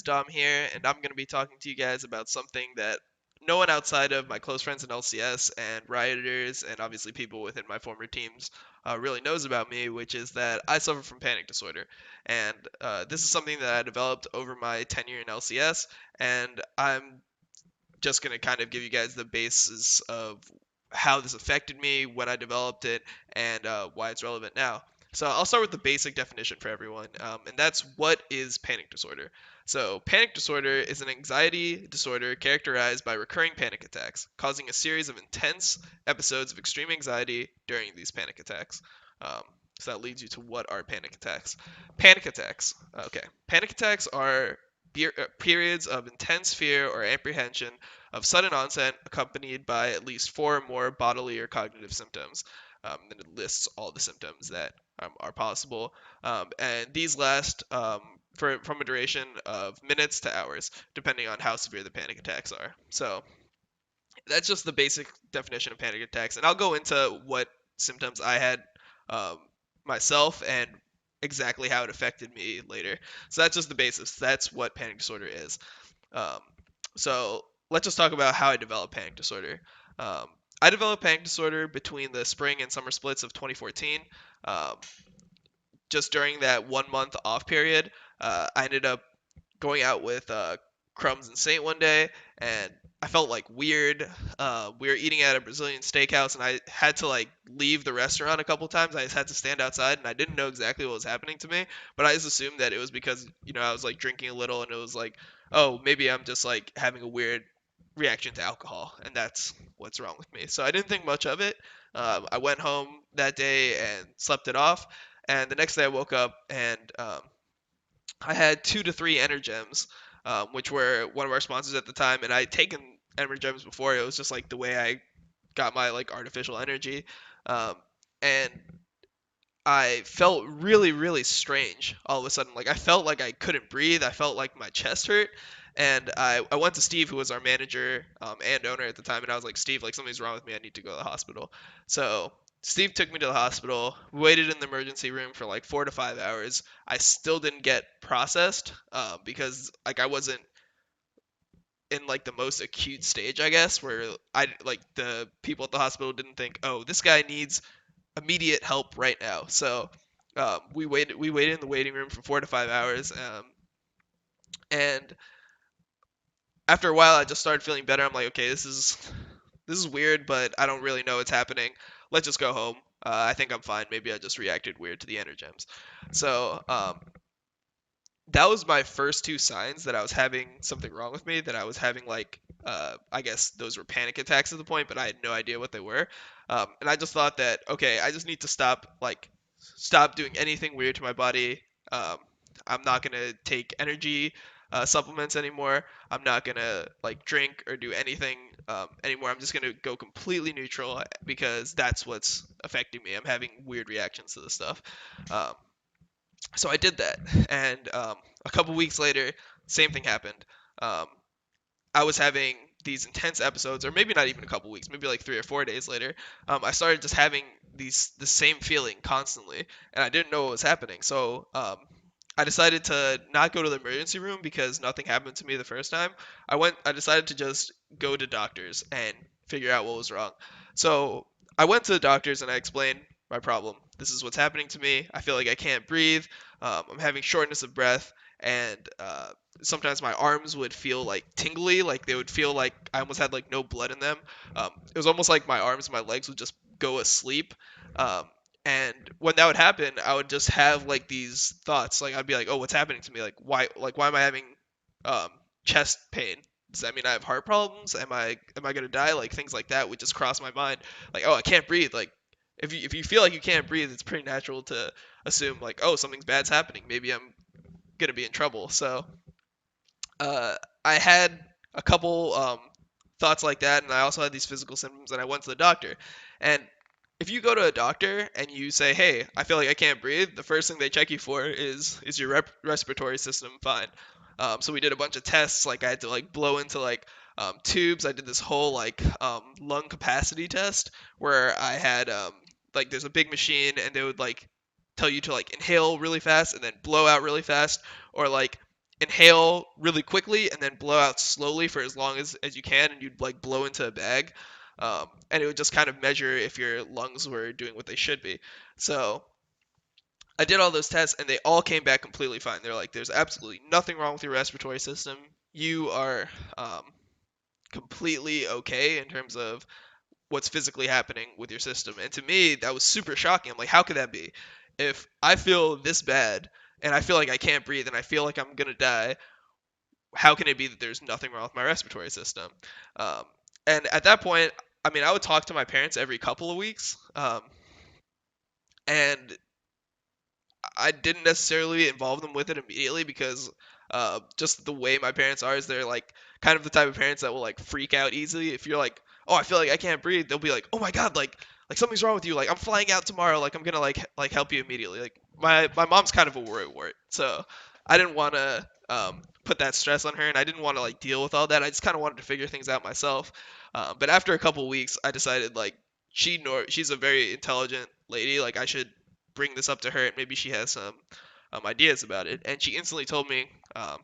Dom here, and I'm going to be talking to you guys about something that no one outside of my close friends in LCS and rioters, and obviously people within my former teams, really knows about me, which is that I suffer from panic disorder. And this is something that I developed over my tenure in LCS, and I'm just going to kind of give you guys the basis of how this affected me, when I developed it, and why it's relevant now. So I'll start with the basic definition for everyone, and that's what is panic disorder. So panic disorder is an anxiety disorder characterized by recurring panic attacks, causing a series of intense episodes of extreme anxiety during these panic attacks. Um, so that leads you to what are panic attacks. Panic attacks. Okay. Panic attacks are periods of intense fear or apprehension of sudden onset accompanied by at least four or more bodily or cognitive symptoms. Then it lists all the symptoms that are possible. And these last from a duration of minutes to hours, depending on how severe the panic attacks are. So that's just the basic definition of panic attacks. And I'll go into what symptoms I had um, myself and exactly how it affected me later. So that's just the basis. That's what panic disorder is. Um, so let's just talk about how I developed panic disorder. Um, I developed panic disorder between the spring and summer splits of 2014. Um, just during that 1 month off period, I ended up going out with Crumbs and Saint one day, and I felt like weird. We were eating at a Brazilian steakhouse, and I had to like leave the restaurant a couple times. I just had to stand outside, and I didn't know exactly what was happening to me, but I just assumed that it was because I was like drinking a little, and it was like, oh, maybe I'm just like having a weird reaction to alcohol, and that's what's wrong with me. So I didn't think much of it. I went home that day and slept it off, and the next day I woke up and I had 2 to 3 Energems, which were one of our sponsors at the time, and I'd taken Energems before. It was just like the way I got my like artificial energy, um, and I felt really, really strange all of a sudden. Like I felt like I couldn't breathe. I felt like my chest hurt. And I went to Steve, who was our manager and owner at the time, and I was like, Steve, like something's wrong with me. I need to go to the hospital. So Steve took me to the hospital. We waited in the emergency room for like 4 to 5 hours. I still didn't get processed because like I wasn't in like the most acute stage, I guess, where I like the people at the hospital didn't think, oh, this guy needs immediate help right now. So we waited in the waiting room for 4 to 5 hours, and after a while, I just started feeling better. I'm like, okay, this is weird, but I don't really know what's happening. Let's just go home. I think I'm fine. Maybe I just reacted weird to the Energems. So that was my first two signs that I was having something wrong with me. That I was having like I guess those were panic attacks at the point, but I had no idea what they were. And I just thought that okay, I just need to stop doing anything weird to my body. Um, I'm not gonna take energy supplements anymore. I'm not gonna like drink or do anything anymore. I'm just gonna go completely neutral because that's what's affecting me. I'm having weird reactions to this stuff. Um, so I did that, and a couple weeks later, same thing happened. Um, I was having these intense episodes, or maybe not even a couple weeks, maybe like 3 or 4 days later. I started just having the same feeling constantly, and I didn't know what was happening. So I decided to not go to the emergency room because nothing happened to me the first time. I decided to just go to doctors and figure out what was wrong. So I went to the doctors and I explained my problem. This is what's happening to me. I feel like I can't breathe. I'm having shortness of breath, and sometimes my arms would feel like tingly, like they would feel like I almost had like no blood in them. It was almost like my arms and my legs would just go asleep. Um, and when that would happen, I would just have like these thoughts, like I'd be like, "Oh, what's happening to me? Why am I having um, chest pain? Does that mean I have heart problems? Am I gonna die? Like things like that would just cross my mind. Like, oh, I can't breathe. Like if you feel like you can't breathe, it's pretty natural to assume like, oh, something's bad's happening. Maybe I'm gonna be in trouble. So I had a couple thoughts like that, and I also had these physical symptoms, and I went to the doctor. And if you go to a doctor and you say, "Hey, I feel like I can't breathe," the first thing they check you for is your respiratory system fine? So we did a bunch of tests. Like I had to like blow into like tubes. I did this whole like lung capacity test where I had like there's a big machine and they would like tell you to like inhale really fast and then blow out really fast, or like inhale really quickly and then blow out slowly for as long as you can, and you'd like blow into a bag. And it would just kind of measure if your lungs were doing what they should be. So I did all those tests and they all came back completely fine. They're like, there's absolutely nothing wrong with your respiratory system. You are um, completely okay in terms of what's physically happening with your system. And to me, that was super shocking. I'm like, how could that be? If I feel this bad and I feel like I can't breathe and I feel like I'm gonna die, how can it be that there's nothing wrong with my respiratory system? Um, and at that point, I mean, I would talk to my parents every couple of weeks, and I didn't necessarily involve them with it immediately because just the way my parents are is they're like kind of the type of parents that will like freak out easily. If you're like, oh, I feel like I can't breathe, they'll be like, oh my god, like something's wrong with you. Like I'm flying out tomorrow. Like I'm gonna like help you immediately. Like my mom's kind of a worrywart, so I didn't want to put that stress on her, and I didn't want to like deal with all that. I just kind of wanted to figure things out myself. But after a couple weeks, I decided like she's a very intelligent lady. Like I should bring this up to her and maybe she has some ideas about it. And she instantly told me, um,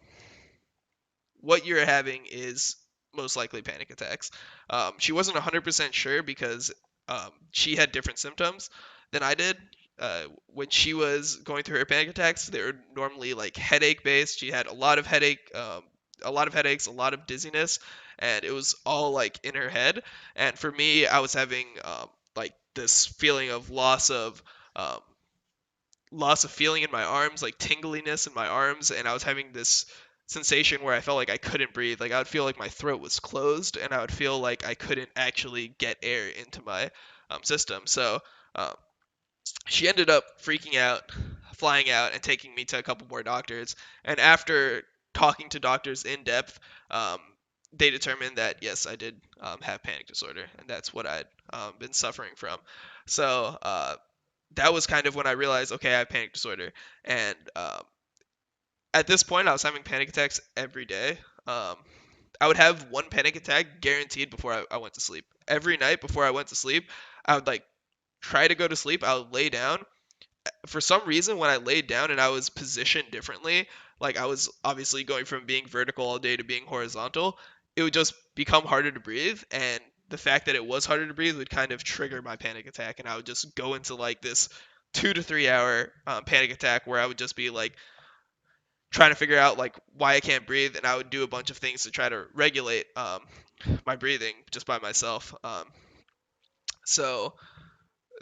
what you're having is most likely panic attacks. She wasn't 100% sure because she had different symptoms than I did. When she was going through her panic attacks, they were normally like headache based. She had a lot of headaches, a lot of dizziness, and it was all like in her head. And for me, I was having like this feeling of um, loss of feeling in my arms, like tingliness in my arms, and I was having this sensation where I felt like I couldn't breathe. Like I would feel like my throat was closed, and I would feel like I couldn't actually get air into my system. So um, she ended up freaking out, flying out, and taking me to a couple more doctors. And after talking to doctors in depth, um, they determined that yes, I did have panic disorder, and that's what I'd been suffering from. So that was kind of when I realized, okay, I have panic disorder. And at this point, I was having panic attacks every day. Um, I would have one panic attack guaranteed before I went to sleep. Every night before I went to sleep, I would like try to go to sleep. I would lay down. For some reason, when I laid down and I was positioned differently, like I was obviously going from being vertical all day to being horizontal, it would just become harder to breathe. And the fact that it was harder to breathe would kind of trigger my panic attack. And I would just go into like this 2 to 3 hour panic attack where I would just be like trying to figure out like why I can't breathe. And I would do a bunch of things to try to regulate my breathing just by myself. So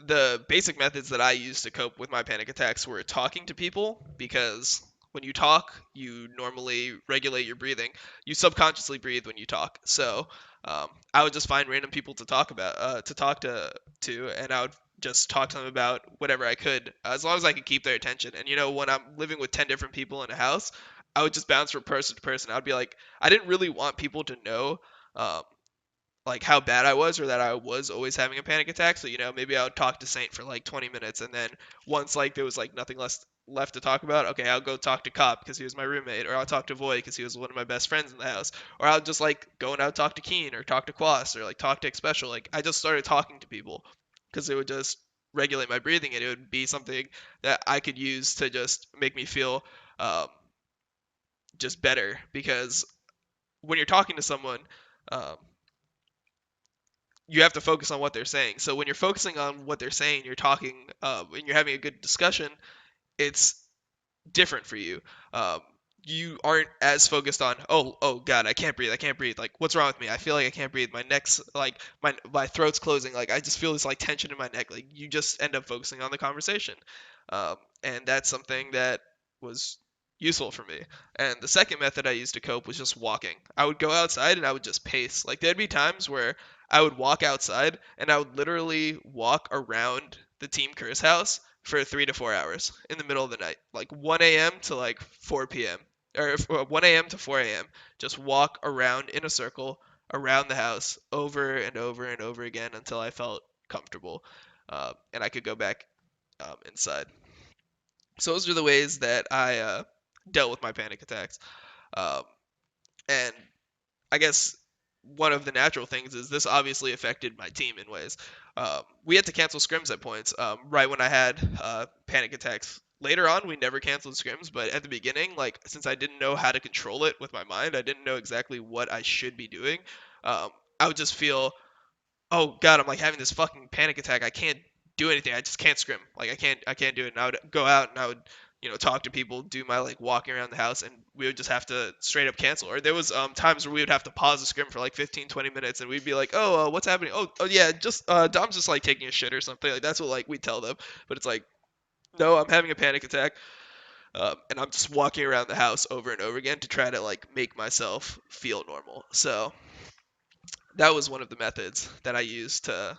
the basic methods that I used to cope with my panic attacks were talking to people because when you talk, you normally regulate your breathing. You subconsciously breathe when you talk. So I would just find random people to talk about, to talk to, and I would just talk to them about whatever I could, as long as I could keep their attention. And you know, when I'm living with 10 different people in a house, I would just bounce from person to person. I'd be like, I didn't really want people to know. Um, like how bad I was or that I was always having a panic attack. So, you know, maybe I would talk to Saint for like 20 minutes and then once like there was like nothing less left to talk about, okay, I'll go talk to Cop because he was my roommate, or I'll talk to Void because he was one of my best friends in the house, or I'll just like go and out talk to Keen or talk to Quas or like talk to Special. Like I just started talking to people because it would just regulate my breathing and it would be something that I could use to just make me feel um, just better because when you're talking to someone, um, you have to focus on what they're saying. So when you're focusing on what they're saying, you're talking, and you're having a good discussion, it's different for you. Um, you aren't as focused on, oh God, I can't breathe. Like, what's wrong with me? I feel like I can't breathe. My neck's like my throat's closing. Like, I just feel this like tension in my neck. Like, you just end up focusing on the conversation, and that's something that was useful for me. And the second method I used to cope was just walking. I would go outside and I would just pace. Like, there'd be times where I would walk outside and I would literally walk around the Team Curse house for 3 to 4 hours in the middle of the night, like 1 a.m. to like 4 p.m. or 1 a.m. to 4 a.m. Just walk around in a circle around the house over and over and over again until I felt comfortable, and I could go back inside. So those are the ways that I dealt with my panic attacks. Um, and I guess one of the natural things is this obviously affected my team in ways. We had to cancel scrims at points right when I had panic attacks later on we never canceled scrims, but at the beginning, like since I didn't know how to control it with my mind, I didn't know exactly what I should be doing. Um, I would just feel, oh god, I'm like having this fucking panic attack. I can't do anything. I just can't scrim. Like I can't do it. And I would go out and I would talk to people, do my like walking around the house, and we would just have to straight up cancel. Or there was times where we would have to pause the scrim for like 15, 20 minutes, and we'd be like, oh, what's happening? Oh yeah, just Dom's just like taking a shit or something. Like that's what like we tell them. But it's like, no, I'm having a panic attack. And I'm just walking around the house over and over again to try to like make myself feel normal. So that was one of the methods that I used to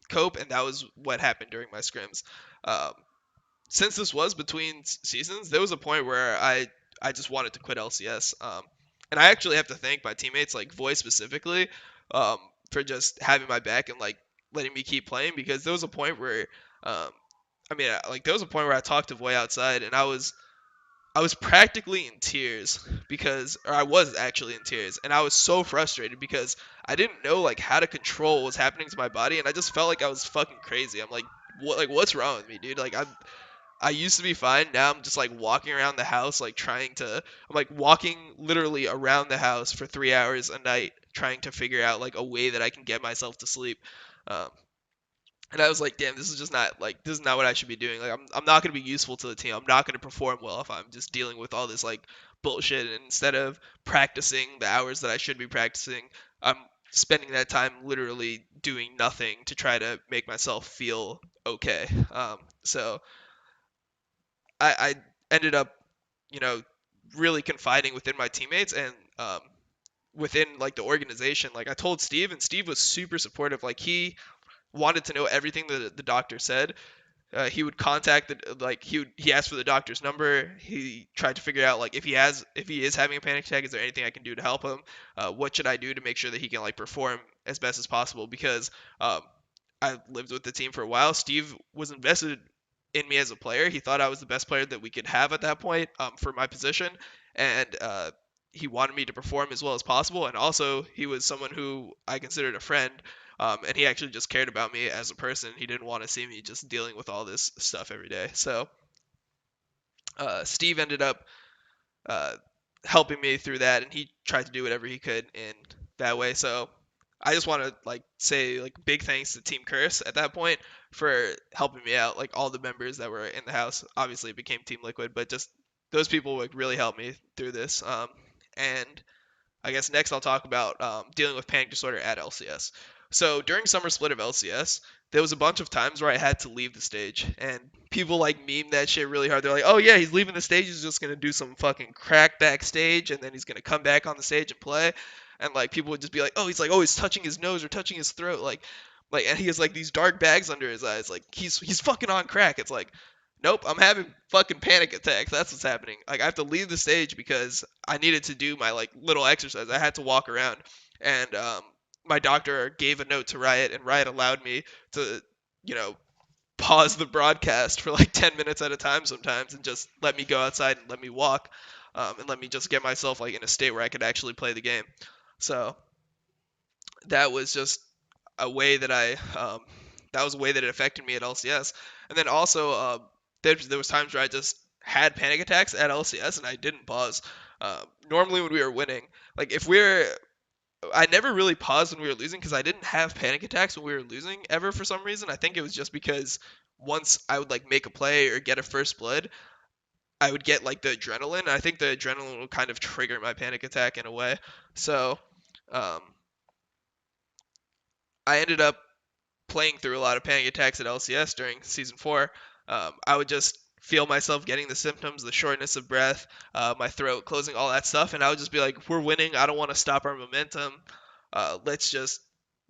cope, and that was what happened during my scrims. Um, since this was between seasons, there was a point where I just wanted to quit LCS. And I actually have to thank my teammates, like Voice specifically, um, for just having my back and like letting me keep playing because there was a point where um, like there was a point where I talked to Voy outside and I was practically in tears because, or I was actually in tears, and I was so frustrated because I didn't know like how to control what was happening to my body, and I just felt like I was fucking crazy. I'm like, what? Like, what's wrong with me, dude? Like, I used to be fine. Now I'm just like walking around the house, like trying to. I'm like walking literally around the house for 3 hours a night, trying to figure out like a way that I can get myself to sleep. Um, and I was like, damn, this is just not like this is not what I should be doing. Like I'm not gonna be useful to the team. I'm not gonna perform well if I'm just dealing with all this like bullshit. And instead of practicing the hours that I should be practicing, I'm spending that time literally doing nothing to try to make myself feel okay. So I ended up, you know, really confiding within my teammates and within like the organization. Like I told Steve, and Steve was super supportive. Like he wanted to know everything that the doctor said. He would contact the like he asked for the doctor's number. He tried to figure out like if he is having a panic attack, is there anything I can do to help him? What should I do to make sure that he can like perform as best as possible? Because I lived with the team for a while. Steve was invested in me as a player. He thought I was the best player that we could have at that point for my position, and he wanted me to perform as well as possible. And also, he was someone who I considered a friend, and he actually just cared about me as a person. He didn't want to see me just dealing with all this stuff every day. So Steve ended up uh, helping me through that, and he tried to do whatever he could in that way. So I just want to like say like big thanks to Team Curse at that point for helping me out. Like all the members that were in the house, obviously it became Team Liquid, but just those people like really helped me through this. And I guess next I'll talk about dealing with panic disorder at LCS. So during summer split of LCS, there was a bunch of times where I had to leave the stage, and people like meme that shit really hard. They're like, "Oh yeah, he's leaving the stage. He's just gonna do some fucking crack backstage, and then he's gonna come back on the stage and play." And like people would just be like, "Oh, he's like, oh, he's touching his nose or touching his throat, and he has like these dark bags under his eyes. Like he's fucking on crack." It's like, nope, I'm having fucking panic attacks. That's what's happening. Like I have to leave the stage because I needed to do my like little exercise. I had to walk around, and my doctor gave a note to Riot, and Riot allowed me to, you know, pause the broadcast for like 10 minutes at a time sometimes, and just let me go outside and let me walk, and let me just get myself like in a state where I could actually play the game. So that was just a way that that was a way that it affected me at LCS. And then also there was times where I just had panic attacks at LCS and I didn't pause. Normally when we were winning, like if we're I never really paused when we were losing because I didn't have panic attacks when we were losing ever for some reason. I think it was just because once I would like make a play or get a first blood, I would get like the adrenaline. I think the adrenaline would kind of trigger my panic attack in a way. So um, I ended up playing through a lot of panic attacks at LCS during season four. I would just feel myself getting the symptoms, the shortness of breath, my throat closing, all that stuff, and I would just be like, "We're winning. I don't want to stop our momentum. Let's just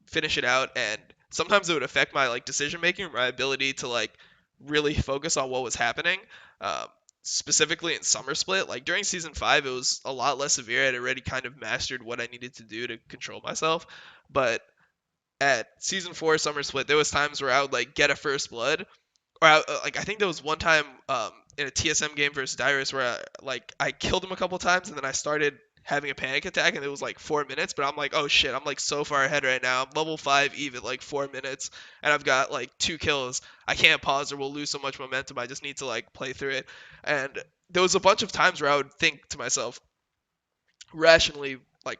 finish it out." And sometimes it would affect my like decision making, my ability to like really focus on what was happening. Um, Specifically in summer split, like during season five, it was a lot less severe. I'd already kind of mastered what I needed to do to control myself, but at season four summer split, there was times where I would like get a first blood, or like I think there was one time in a TSM game versus Dyrus where I killed him a couple times, and then I started having a panic attack and it was like 4 minutes, but I'm like, oh shit, I'm like so far ahead right now. I'm level 5 even like 4 minutes and I've got like 2 kills. I can't pause or we'll lose so much momentum. I just need to like play through it. And there was a bunch of times where I would think to myself rationally, like,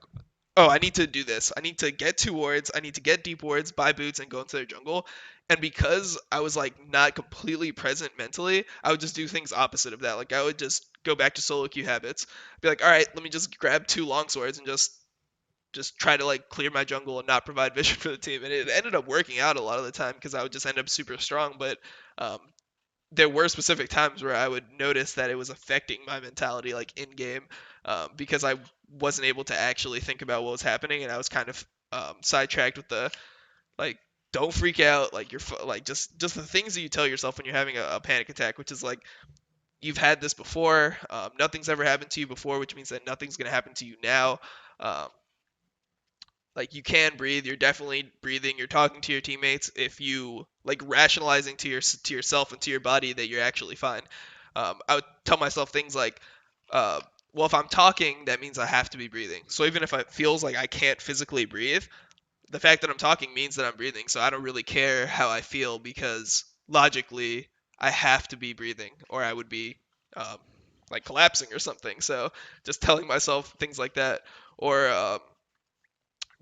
oh, I need to do this. I need to get 2 wards. I need to get deep wards, buy boots, and go into their jungle. And because I was like not completely present mentally, I would just do things opposite of that. Like I would just go back to solo queue habits. Be like, all right, let me just grab 2 longswords and just try to like clear my jungle and not provide vision for the team. And it ended up working out a lot of the time because I would just end up super strong. But um, there were specific times where I would notice that it was affecting my mentality, like in game, because I wasn't able to actually think about what was happening, and I was kind of sidetracked with the like, don't freak out, like like just the things that you tell yourself when you're having a panic attack, which is like you've had this before, nothing's ever happened to you before, which means that nothing's gonna happen to you now. Um, like you can breathe, you're definitely breathing, you're talking to your teammates. If you like rationalizing to yourself and to your body that you're actually fine. I would tell myself things like, uh, well, if I'm talking, that means I have to be breathing. So even if it feels like I can't physically breathe, the fact that I'm talking means that I'm breathing. So I don't really care how I feel because logically I have to be breathing or I would be um, like collapsing or something. So just telling myself things like that, or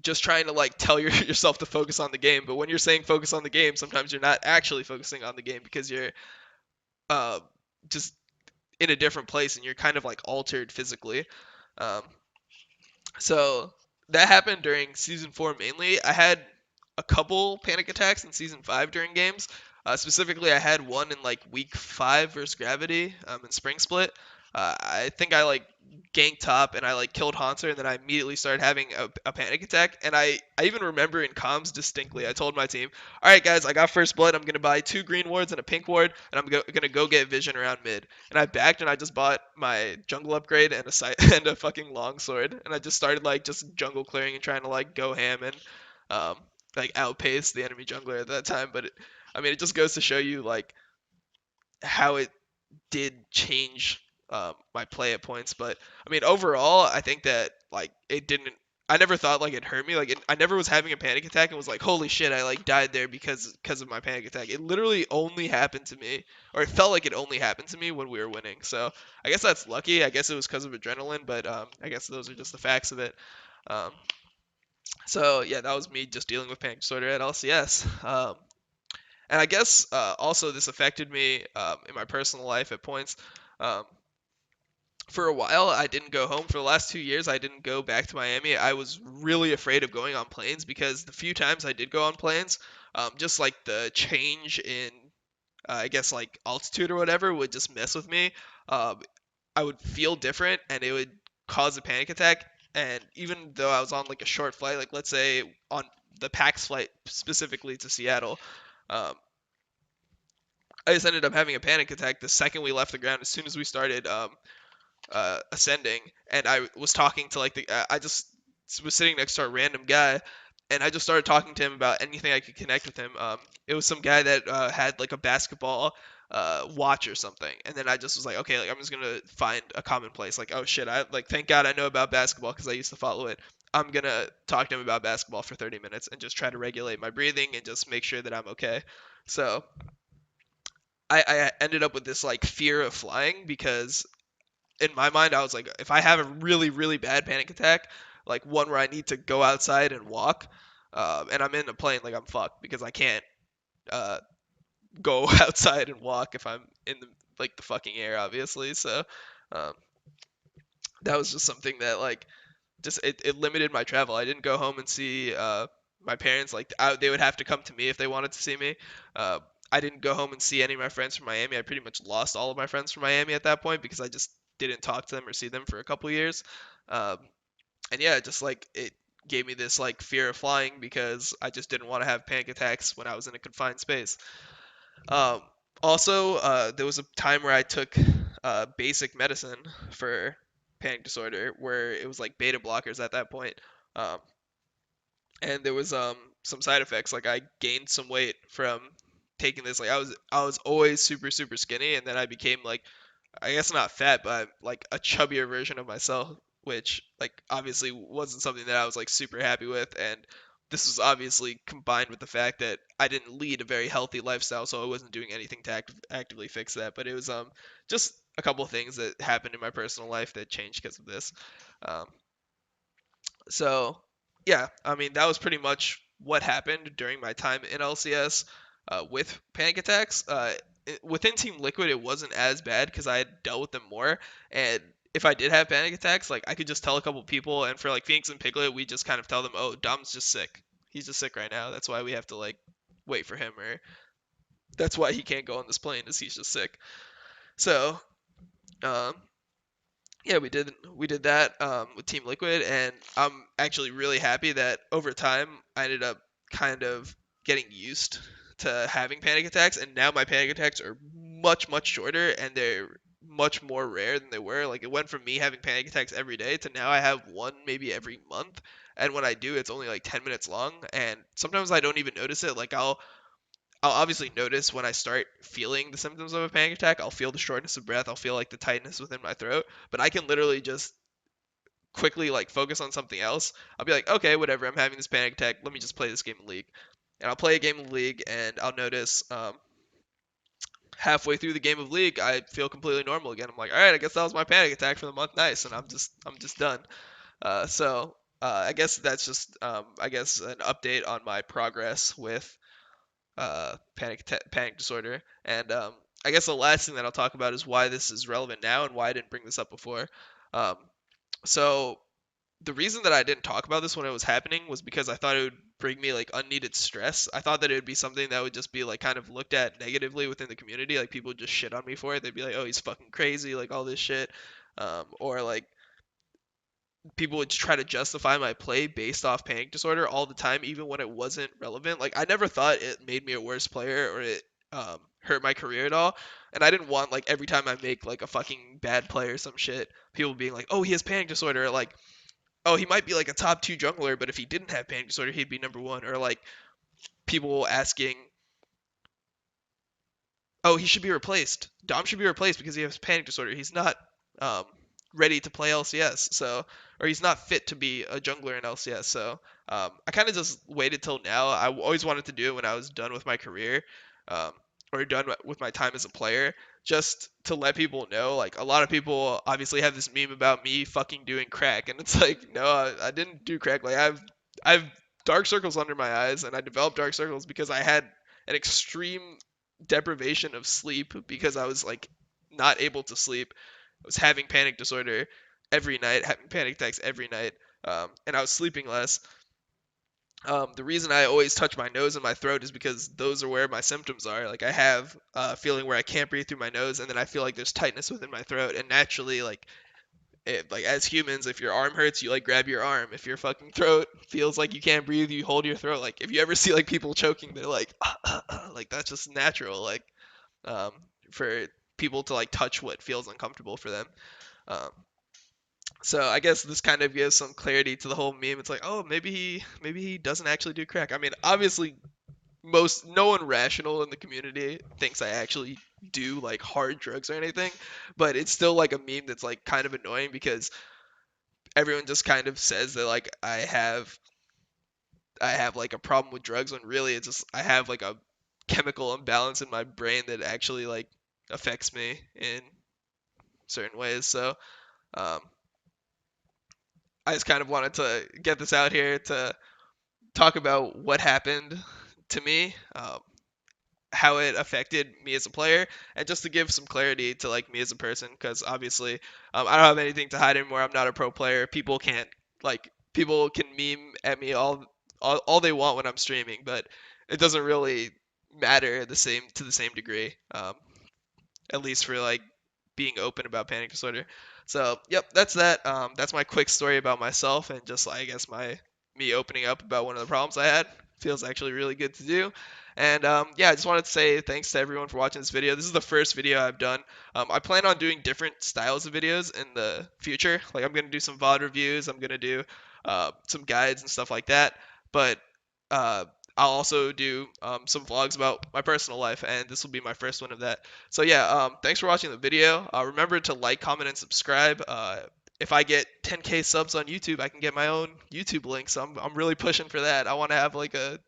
just trying to like tell yourself to focus on the game. But when you're saying focus on the game, sometimes you're not actually focusing on the game because you're uh, just in a different place and you're kind of like altered physically. Um, so that happened during season 4 mainly. I had a couple panic attacks in season 5 during games. Specifically, I had one in like week 5 versus Gravity in Spring Split. I think I like ganked top and I like killed Haunter and then I immediately started having a panic attack. And I even remember in comms distinctly, I told my team, all right, guys, I got first blood. I'm going to buy 2 green wards and a pink ward and I'm going to go get vision around mid. And I backed and I just bought my jungle upgrade and a and a fucking longsword. And I just started like just jungle clearing and trying to like go ham and um, like outpace the enemy jungler at that time. But I mean, it just goes to show you like how it did change my play at points. But I mean, overall, I think that like it didn't. I never thought like it hurt me. Like I never was having a panic attack and was like, holy shit, I like died there because of my panic attack. It literally only happened to me, or it felt like it only happened to me when we were winning. So I guess that's lucky. I guess it was because of adrenaline, but I guess those are just the facts of it. Um, so yeah, that was me just dealing with panic disorder at LCS. And I guess also this affected me in my personal life at points. Um, for a while, I didn't go home. For the last 2 years, I didn't go back to Miami. I was really afraid of going on planes because the few times I did go on planes, just like the change in, I guess, like altitude or whatever would just mess with me. Um, I would feel different and it would cause a panic attack. And even though I was on like a short flight, like let's say on the PAX flight specifically to Seattle, um, I just ended up having a panic attack the second we left the ground. As soon as we started ascending, and I was talking to like I just was sitting next to a random guy, and I just started talking to him about anything I could connect with him. It was some guy that had like a basketball watch or something, and then I just was like, okay, like I'm just gonna find a common place. Like, oh shit, I like thank God I know about basketball because I used to follow it. I'm gonna talk to him about basketball for 30 minutes and just try to regulate my breathing and just make sure that I'm okay. So I ended up with this like fear of flying because in my mind I was like, if I have a really really bad panic attack, like one where I need to go outside and walk, and I'm in a plane, like I'm fucked because I can't uh, go outside and walk if I'm in the like the fucking air, obviously. So um, that was just something that like just it limited my travel. I didn't go home and see my parents. Like they would have to come to me if they wanted to see me. Uh, I didn't go home and see any of my friends from Miami. I pretty much lost all of my friends from Miami at that point because I just didn't talk to them or see them for a couple years. Um, and yeah, just like it gave me this like fear of flying because I just didn't want to have panic attacks when I was in a confined space. Um, Also, there was a time where I took basic medicine for panic disorder, where it was like beta blockers at that point. Um, and there was some side effects. Like I gained some weight from taking this. Like I was always super super skinny, and then I became like I guess not fat, but like a chubbier version of myself which like obviously wasn't something that I was like super happy with. And this was obviously combined with the fact that I didn't lead a very healthy lifestyle, so I wasn't doing anything to actively fix that. But it was just a couple of things that happened in my personal life that changed because of this. Um, so yeah, I mean that was pretty much what happened during my time in LCS with panic attacks. Within Team Liquid, it wasn't as bad because I had dealt with them more. And if I did have panic attacks, like I could just tell a couple people. And for like Phoenix and Piglet, we just kind of tell them, "Oh, Dom's just sick. He's just sick right now. That's why we have to like wait for him, or that's why he can't go on this plane, is he's just sick." So um, yeah, we did that with Team Liquid, and I'm actually really happy that over time I ended up kind of getting used to having panic attacks, and now my panic attacks are much shorter and they're much more rare than they were. Like it went from me having panic attacks every day to now I have one maybe every month, and when I do, it's only like 10 minutes long, and sometimes I don't even notice it. Like I'll obviously notice when I start feeling the symptoms of a panic attack. I'll feel the shortness of breath. I'll feel like the tightness within my throat. But I can literally just quickly like focus on something else. I'll be like, okay, whatever. I'm having this panic attack. Let me just play this game of League. And I'll play a game of League, and I'll notice halfway through the game of League, I feel completely normal again. I'm like, all right, I guess that was my panic attack for the month. Nice, and I'm just done. I guess that's just I guess an update on my progress with panic disorder. And I guess the last thing that I'll talk about is why this is relevant now and why I didn't bring this up before. Um, so the reason that I didn't talk about this when it was happening was because I thought it would bring me like unneeded stress. I thought that it would be something that would just be like kind of looked at negatively within the community. Like people would just shit on me for it. They'd be like, "Oh, he's fucking crazy," like all this shit, or like people would try to justify my play based off panic disorder all the time, even when it wasn't relevant. Like I never thought it made me a worse player or it hurt my career at all. And I didn't want like every time I make like a fucking bad play or some shit, people being like, "Oh, he has panic disorder," or like, "Oh, he might be like a top two jungler, but if he didn't have panic disorder, he'd be number one," or like people asking, "Oh, he should be replaced. Dom should be replaced because he has panic disorder. He's not um, ready to play LCS, so or he's not fit to be a jungler in LCS." So I kind of just waited till now. I always wanted to do it when I was done with my career, um, or done with my time as a player, just to let people know. Like a lot of people obviously have this meme about me fucking doing crack, and it's like, no, I didn't do crack. Like I've dark circles under my eyes, and I developed dark circles because I had an extreme deprivation of sleep because I was like not able to sleep. I was having panic disorder every night, having panic attacks every night, and I was sleeping less. The reason I always touch my nose and my throat is because those are where my symptoms are. Like I have a feeling where I can't breathe through my nose, and then I feel like there's tightness within my throat. And naturally, like as humans, if your arm hurts, you like grab your arm. If your fucking throat feels like you can't breathe, you hold your throat. Like if you ever see like people choking, they're like, like that's just natural. Like um, for people to like touch what feels uncomfortable for them. Um, so I guess this kind of gives some clarity to the whole meme. It's like, oh, maybe he doesn't actually do crack. I mean, obviously, no one rational in the community thinks I actually do like hard drugs or anything, but it's still like a meme that's like kind of annoying because everyone just kind of says that like I have like a problem with drugs when really it's just I have like a chemical imbalance in my brain that actually like affects me in certain ways. So um, I just kind of wanted to get this out here to talk about what happened to me, how it affected me as a player, and just to give some clarity to like me as a person, because obviously I don't have anything to hide anymore. I'm not a pro player. People can meme at me all they want when I'm streaming, but it doesn't really matter the same degree. At least for like being open about panic disorder. So, yep, that's that. That's my quick story about myself and just I guess my me opening up about one of the problems I had. Feels actually really good to do. And yeah, I just wanted to say thanks to everyone for watching this video. This is the first video I've done. I plan on doing different styles of videos in the future. Like I'm gonna do some VOD reviews. I'm gonna do some guides and stuff like that. But uh, I'll also do some vlogs about my personal life, and this will be my first one of that. So yeah, thanks for watching the video. Remember to like, comment, and subscribe. if I get 10K subs on YouTube, I can get my own YouTube link. So I'm really pushing for that. I want to have like a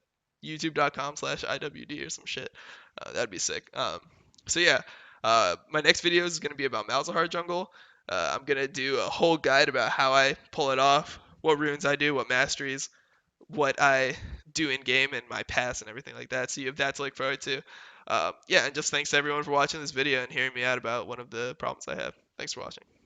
youtube.com/IWD or some shit. That'd be sick. So yeah, my next video is gonna be about Malzahar jungle. I'm gonna do a whole guide about how I pull it off, what runes I do, what masteries, what I do in game, and my pass and everything like that. So you have that to look forward to. Yeah, and just thanks to everyone for watching this video and hearing me out about one of the problems I have. Thanks for watching.